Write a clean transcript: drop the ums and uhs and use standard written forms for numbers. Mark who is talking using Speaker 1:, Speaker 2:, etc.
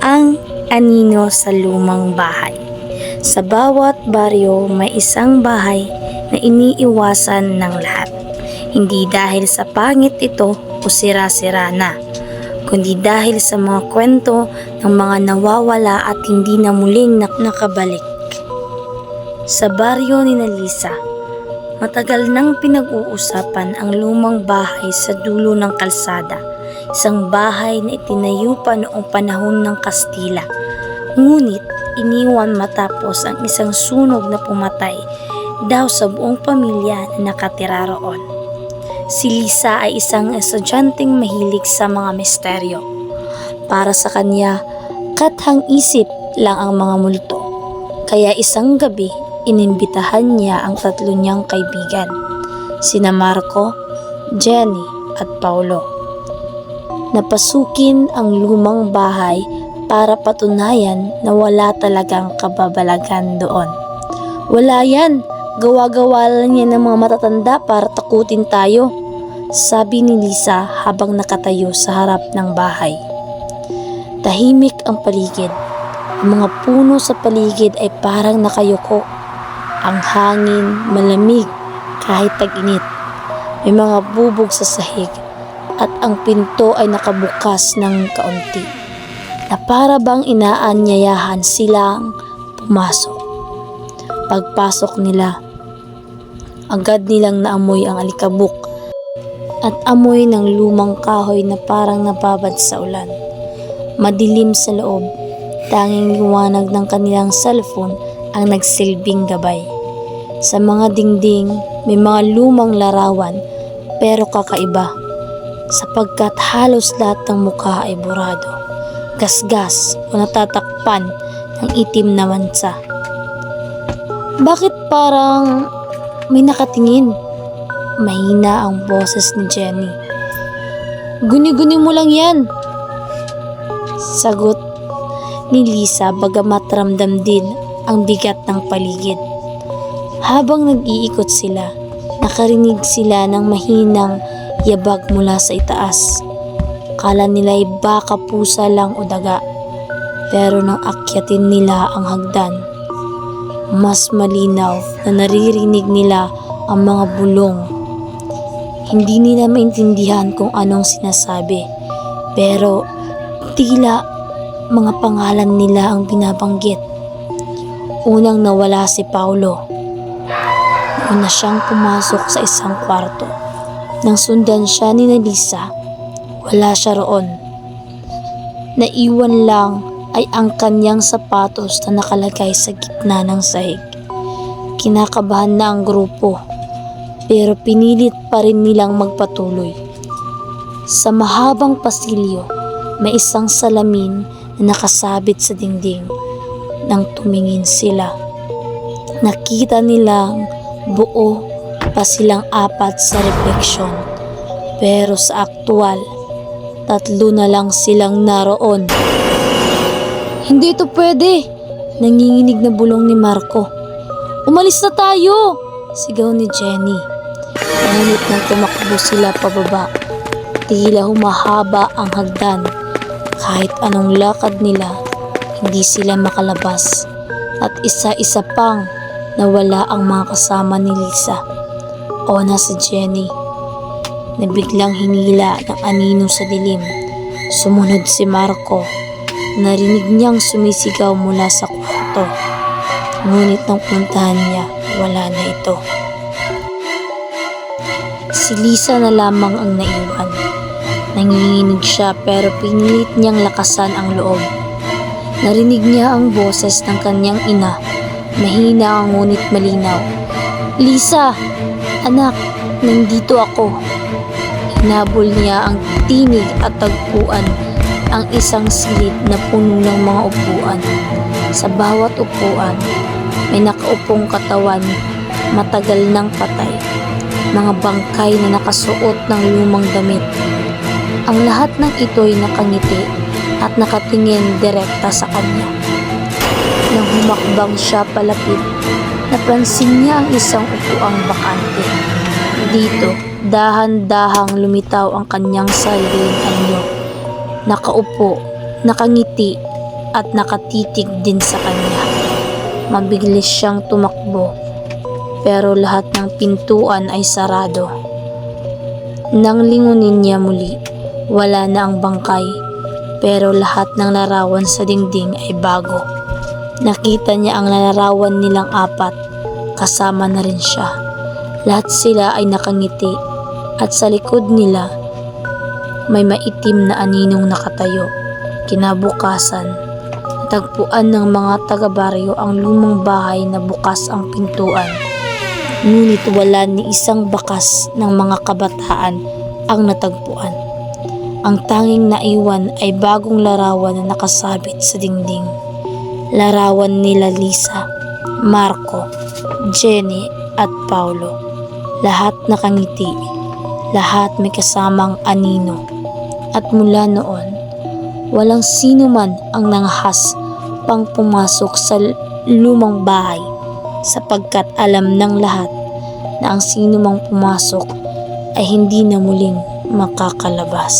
Speaker 1: Ang anino sa lumang bahay. Sa bawat baryo may isang bahay na iniiwasan ng lahat. Hindi dahil sa pangit ito o sira-sira na, kundi dahil sa mga kwento ng mga nawawala at hindi na muling nakabalik. Sa baryo ni Lisa, matagal nang pinag-uusapan ang lumang bahay sa dulo ng kalsada. Isang bahay na itinayo pa noong panahon ng Kastila. Ngunit iniwan matapos ang isang sunog na pumatay daw sa buong pamilya na nakatira roon. Si Lisa ay isang estudyanteng mahilig sa mga misteryo. Para sa kanya, kathang isip lang ang mga multo. Kaya isang gabi, inimbitahan niya ang tatlo niyang kaibigan, sina Marco, Jenny at Paulo. Napasukin ang lumang bahay para patunayan na wala talagang kababalagan doon. Wala yan, gawa-gawa lang yan ng mga matatanda para takutin tayo, sabi ni Lisa habang nakatayo sa harap ng bahay. Tahimik ang paligid. Ang mga puno sa paligid ay parang nakayuko. Ang hangin malamig kahit tag-init. May mga bubog sa sahig at ang pinto ay nakabukas ng kaunti, na para bang inaanyayahan silang pumasok. Pagpasok nila, agad nilang naamoy ang alikabok at amoy ng lumang kahoy na parang nababad sa ulan. Madilim sa loob, tanging liwanag ng kanilang cellphone ang nagsilbing gabay. Sa mga dingding, may mga lumang larawan pero kakaiba, sapagkat halos lahat ng mukha ay burado, gasgas o natatakpan ng itim na mansa. Bakit parang may nakatingin? Mahina ang boses ni Jenny. Guni-guni mo lang yan, sagot ni Lisa bagamat ramdam din ang bigat ng paligid. Habang nag-iikot sila, nakarinig sila ng mahinang yabag mula sa itaas. Kala nila ay baka pusa lang o daga. Pero nang akyatin nila ang hagdan, mas malinaw na naririnig nila ang mga bulong. Hindi nila maintindihan kung anong sinasabi, pero tila mga pangalan nila ang binabanggit. Unang nawala si Paulo. Una siyang pumasok sa isang kwarto. Nang sundan siya ni Lisa, wala siya roon. Naiwan lang ay ang kanyang sapatos na nakalagay sa gitna ng sahig. Kinakabahan na ang grupo, pero pinilit pa rin nilang magpatuloy. Sa mahabang pasilyo, may isang salamin na nakasabit sa dingding. Nang tumingin sila, nakita nilang buo pa silang apat sa refleksyon, pero sa aktual, 3 na lang silang naroon. Hindi ito pwede, nanginginig na bulong ni Marco. Umalis na tayo, sigaw ni Jenny. Ngunit nang tumakbo sila pababa, tila humahaba ang hagdan. Kahit anong lakad nila, hindi sila makalabas, at isa-isa pang nawala ang mga kasama ni Lisa. Ona si Jenny, na biglang hinila ng anino sa dilim. Sumunod si Marco. Narinig niyang sumisigaw mula sa kwarto. Ngunit nang puntahan niya, wala na ito. Si Lisa na lamang ang naiwan. Nanginginig siya pero pinilit niyang lakasan ang loob. Narinig niya ang boses ng kanyang ina. Mahina ngunit malinaw. Lisa! Anak, nandito ako. Hinabol niya ang tinig at tagpuan ang isang silid na puno ng mga upuan. Sa bawat upuan, may nakaupong katawan, matagal nang patay. Mga bangkay na nakasuot ng lumang damit. Ang lahat ng ito'y nakangiti at nakatingin direkta sa kanya. Nang humakbang siya palapit, napansin niya ang isang upuang bakante. Dito, dahan-dahang lumitaw ang kanyang sariling anyo. Nakaupo, nakangiti at nakatitig din sa kanya. Mabilis siyang tumakbo, pero lahat ng pintuan ay sarado. Nang lingunin niya muli, wala na ang bangkay, pero lahat ng larawan sa dingding ay bago. Nakita niya ang larawan nilang apat, kasama na rin siya. Lahat sila ay nakangiti at sa likod nila may maitim na aninong nakatayo. Kinabukasan, natagpuan ng mga taga-baryo ang lumang bahay na bukas ang pintuan. Ngunit wala ni isang bakas ng mga kabataan ang natagpuan. Ang tanging naiwan ay bagong larawan na nakasabit sa dingding. Larawan nila Lisa, Marco, Jenny at Paulo. Lahat nakangiti, lahat may kasamang anino. At mula noon, walang sino man ang nanghas pang pumasok sa lumang bahay sapagkat alam ng lahat na ang sino mang pumasok ay hindi na muling makakalabas.